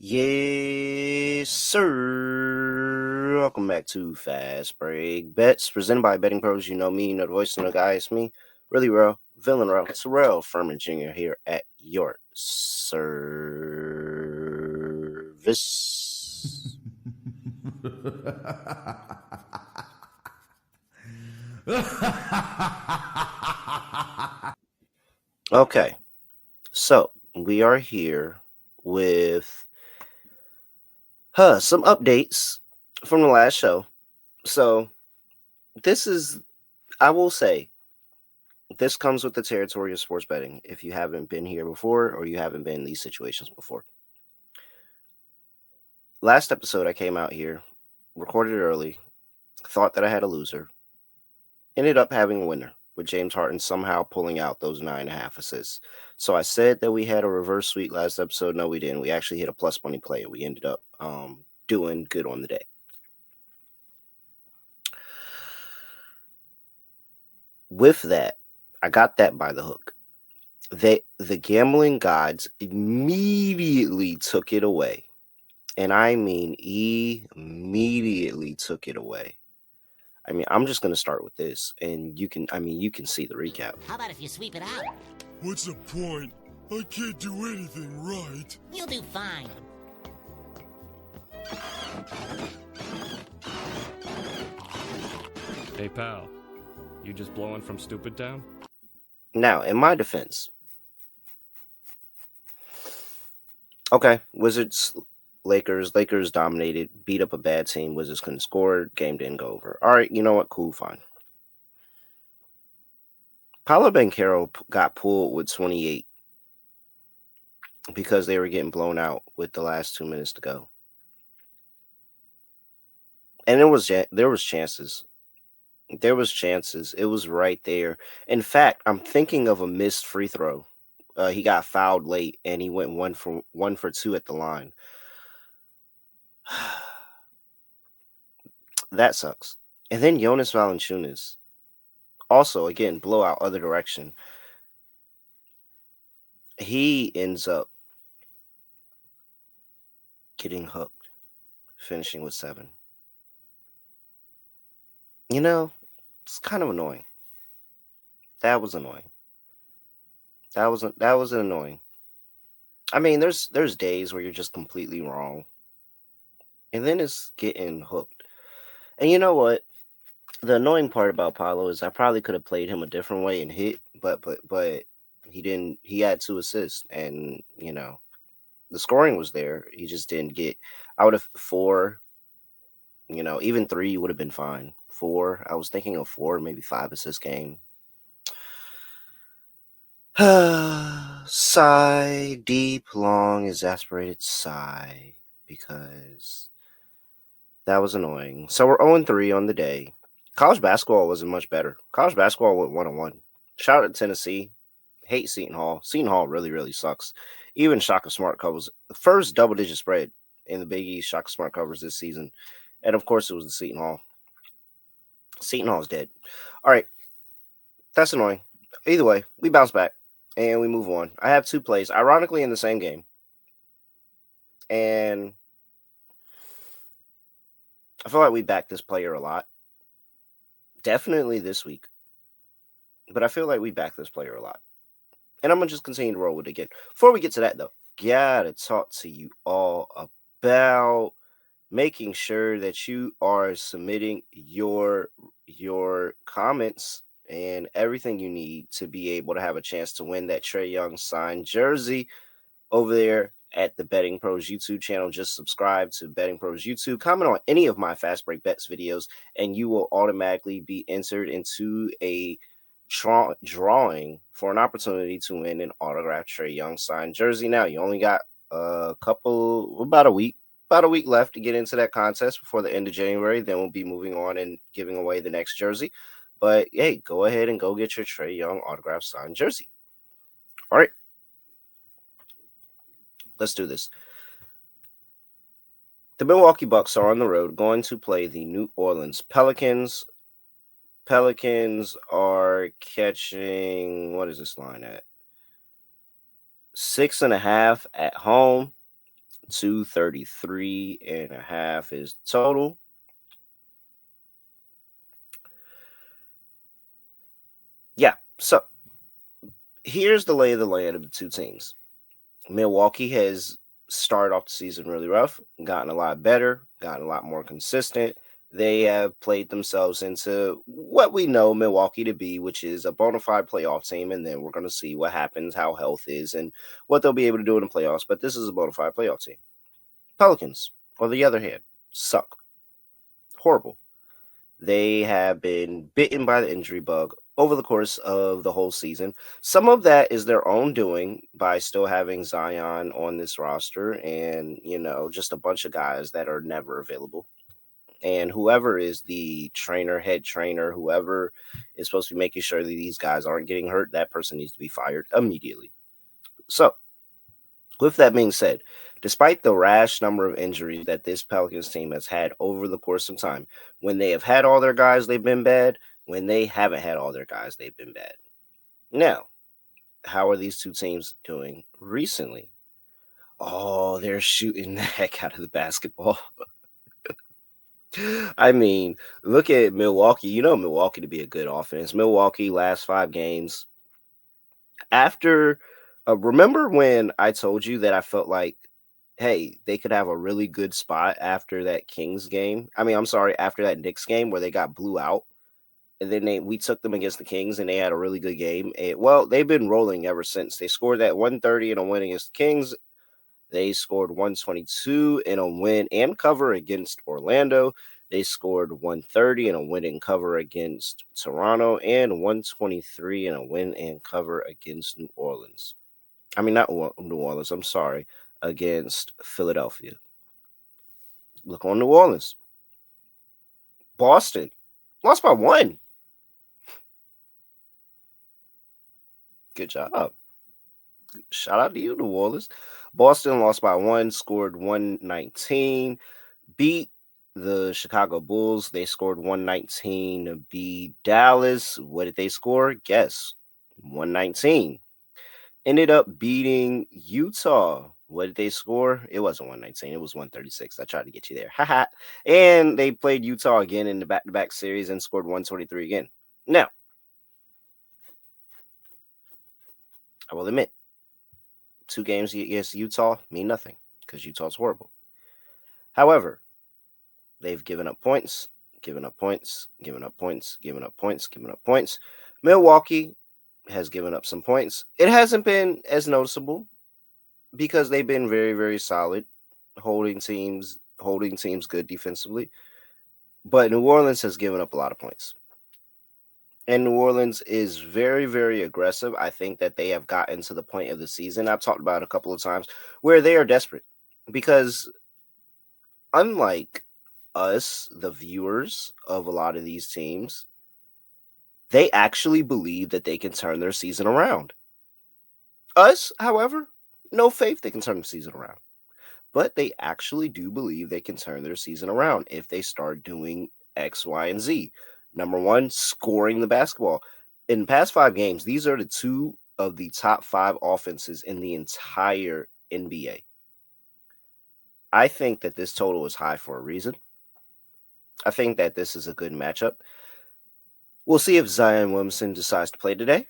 Yes, sir. Welcome back to Fast Break Bets, presented by BettingPros. You know me, you know the voice, and the guy. It's me, really real, villain real. Terrell Furman Jr. here at your service. Okay, so we are here with some updates from the last show. So this is, I will say, this comes with the territory of sports betting if you haven't been here before or you haven't been in these situations before. Last episode, I came out here, recorded early, thought that I had a loser, ended up having a winner with James Harden somehow pulling out those 9.5 assists. So I said that we had a reverse sweep last episode. No, we didn't. We actually hit a plus money play. We ended up doing good on the day. With that, I got that by the hook. The gambling gods immediately took it away. And I mean, immediately took it away. I mean, I'm just going to start with this, and you can see the recap. How about if you sweep it out? What's the point? I can't do anything right. You'll do fine. Hey, pal. You just blowing from Stupid Town? Now, in my defense, okay, Wizards, Lakers dominated, beat up a bad team. Wizards couldn't score. Game didn't go over. All right, you know what? Cool, fine. Paolo Banchero got pulled with 28 because they were getting blown out with the last 2 minutes to go. And there was chances. There was chances. It was right there. In fact, I'm thinking of a missed free throw. He got fouled late, and he went 1 for 2 at the line. That sucks. And then Jonas Valanciunas, also again blowout other direction. He ends up getting hooked, finishing with 7. You know, it's kind of annoying. That was annoying. That was annoying. I mean, there's days where you're just completely wrong, and then it's getting hooked. And you know what? The annoying part about Paolo is I probably could have played him a different way and hit, but he didn't. He had 2 assists, and you know, the scoring was there. He just didn't get. I would have 4. You know, even 3 would have been fine. 4. I was thinking of 4, maybe 5 assist game. Sigh, deep, long, exasperated sigh, because that was annoying. So we're 0-3 on the day. College basketball wasn't much better. College basketball went 1-1. Shout out to Tennessee. Hate Seton Hall. Seton Hall really, really sucks. Even Shaka Smart covers the first double-digit spread in the Big East. Shaka Smart covers this season. And of course, it was the Seton Hall. Seton Hall's dead. All right. That's annoying. Either way, we bounce back and we move on. I have 2 plays, ironically, in the same game. And I feel like we backed this player a lot. Definitely this week. But I feel like we backed this player a lot. And I'm going to just continue to roll with it again. Before we get to that, though, gotta talk to you all about making sure that you are submitting your comments and everything you need to be able to have a chance to win that Trae Young signed jersey over there at the Betting Pros YouTube channel. Just subscribe to Betting Pros YouTube, comment on any of my Fast Break Bets videos, and you will automatically be entered into a drawing for an opportunity to win an autographed Trae Young signed jersey. Now, you only got about a week left to get into that contest before the end of January. Then we'll be moving on and giving away the next jersey. But hey, go ahead and go get your Trae Young autographed signed jersey. All right. Let's do this. The Milwaukee Bucks are on the road going to play the New Orleans Pelicans. Pelicans are catching, what is this line at? 6.5 at home. 233.5 is total. Yeah, so here's the lay of the land of the two teams. Milwaukee has started off the season really rough, gotten a lot better, gotten a lot more consistent. They have played themselves into what we know Milwaukee to be, which is a bona fide playoff team. And then we're going to see what happens, how health is, and what they'll be able to do in the playoffs. But this is a bona fide playoff team. Pelicans, on the other hand, suck. Horrible. They have been bitten by the injury bug over the course of the whole season. Some of that is their own doing by still having Zion on this roster and, just a bunch of guys that are never available. And whoever is the trainer, head trainer, whoever is supposed to be making sure that these guys aren't getting hurt, that person needs to be fired immediately. So, with that being said, despite the rash number of injuries that this Pelicans team has had over the course of time, when they have had all their guys, they've been bad. When they haven't had all their guys, they've been bad. Now, how are these two teams doing recently? Oh, they're shooting the heck out of the basketball. I mean, look at Milwaukee. You know Milwaukee to be a good offense. Milwaukee last 5 games. After, remember when I told you that I felt like, hey, they could have a really good spot after that Kings game. After that Knicks game where they got blew out. And then we took them against the Kings and they had a really good game. They've been rolling ever since. They scored that 130 in a win against the Kings. They scored 122 in a win and cover against Orlando. They scored 130 in a win and cover against Toronto and 123 in a win and cover against New Orleans. Not New Orleans, I'm sorry, against Philadelphia. Look on New Orleans. Boston lost by 1. Good job. Shout out to you, New Orleans. Boston lost by 1, scored 119, beat the Chicago Bulls. They scored 119 to beat Dallas. What did they score? Guess. 119. Ended up beating Utah. What did they score? It wasn't 119. It was 136. I tried to get you there. Haha. And they played Utah again in the back-to-back series and scored 123 again. Now, I will admit, 2 games against Utah mean nothing because Utah's horrible. However, they've given up points, given up points, given up points, given up points, given up points. Milwaukee has given up some points. It hasn't been as noticeable because they've been very, very solid, holding teams good defensively. But New Orleans has given up a lot of points. And New Orleans is very, very aggressive. I think that they have gotten to the point of the season I've talked about a couple of times where they are desperate because unlike us, the viewers of a lot of these teams, they actually believe that they can turn their season around. Us, however, no faith they can turn the season around. But they actually do believe they can turn their season around if they start doing X, Y, and Z. Number 1, scoring the basketball. In the past 5 games, these are the 2 of the top 5 offenses in the entire NBA. I think that this total is high for a reason. I think that this is a good matchup. We'll see if Zion Williamson decides to play today.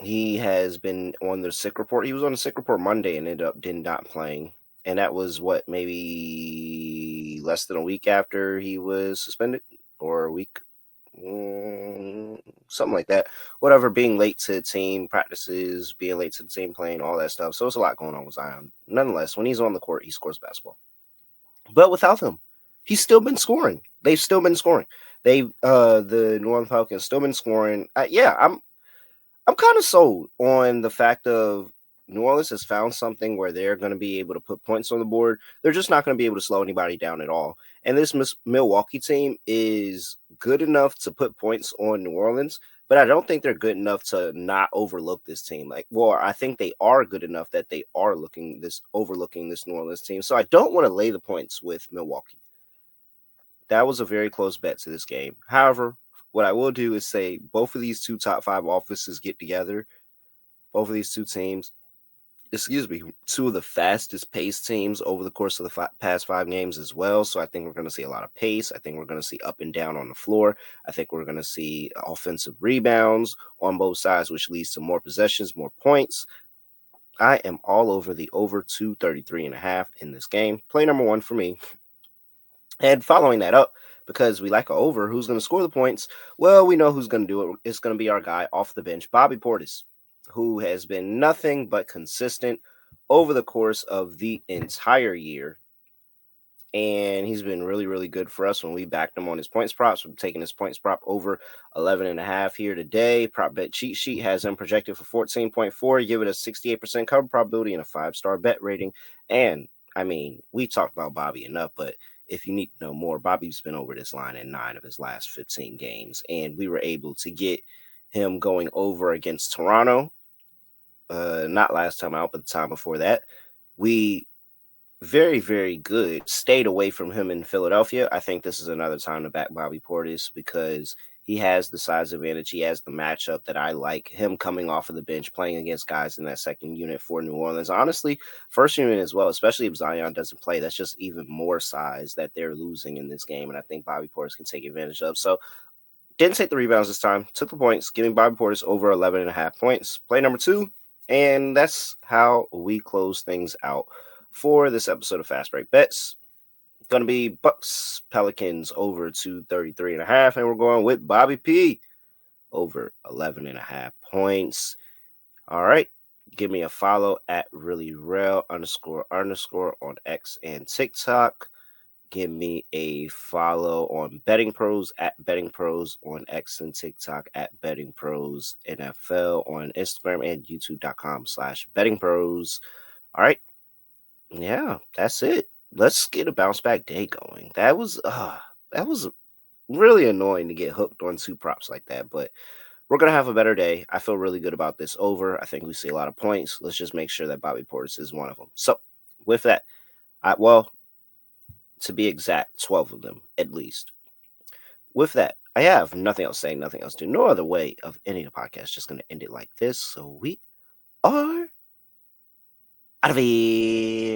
He has been on the sick report. He was on the sick report Monday and did not playing. And that was maybe less than a week after he was suspended, or a week, something like that. Whatever, being late to team practices, being late to the team playing, all that stuff. So it's a lot going on with Zion. Nonetheless, when he's on the court, he scores basketball. But without him, he's still been scoring. They've still been scoring. The New Orleans Pelicans still been scoring. I'm kind of sold on the fact of New Orleans has found something where they're going to be able to put points on the board. They're just not going to be able to slow anybody down at all. And this Milwaukee team is good enough to put points on New Orleans, but I don't think they're good enough to not overlook this team. I think they are good enough that they are overlooking this New Orleans team. So I don't want to lay the points with Milwaukee. That was a very close bet to this game. However, what I will do is say both of these 2 top 5 offenses get together. Both of these 2 teams, excuse me, two of the fastest paced teams over the course of the past 5 games as well. So I think we're going to see a lot of pace. I think we're going to see up and down on the floor. I think we're going to see offensive rebounds on both sides, which leads to more possessions, more points. I am all over the over 233.5 in this game. Play number one for me. And following that up, because we like a over, who's going to score the points? Well, we know who's going to do it. It's going to be our guy off the bench, Bobby Portis, who has been nothing but consistent over the course of the entire year. And he's been really, really good for us when we backed him on his points props. We're taking his points prop over 11.5 here today. Prop bet cheat sheet has him projected for 14.4. Give it a 68% cover probability and a 5-star bet rating. And I mean, we talked about Bobby enough, but if you need to know more, Bobby's been over this line in 9 of his last 15 games. And we were able to get him going over against Toronto. Not last time out, but the time before that. We very, very good. Stayed away from him in Philadelphia. I think this is another time to back Bobby Portis because he has the size advantage. He has the matchup that I like. Him coming off of the bench, playing against guys in that second unit for New Orleans. Honestly, first unit as well, especially if Zion doesn't play. That's just even more size that they're losing in this game, and I think Bobby Portis can take advantage of. So didn't take the rebounds this time. Took the points, giving Bobby Portis over 11.5 points. Play number 2, and that's how we close things out for this episode of Fast Break Bets. Going to be Bucks Pelicans over 233.5, and we're going with Bobby P over 11.5 points. All right, give me a follow at reallyreal __ on X and TikTok. Give me a follow on BettingPros at BettingPros on X and TikTok at BettingPros NFL on Instagram and YouTube.com/BettingPros. All right. Yeah, that's it. Let's get a bounce back day going. That was really annoying to get hooked on 2 props like that, but we're gonna have a better day. I feel really good about this over. I think we see a lot of points. Let's just make sure that Bobby Portis is one of them. So with that, to be exact, 12 of them at least. With that, I have nothing else saying, nothing else to do. No other way of ending the podcast. Just gonna end it like this. So we are out of here.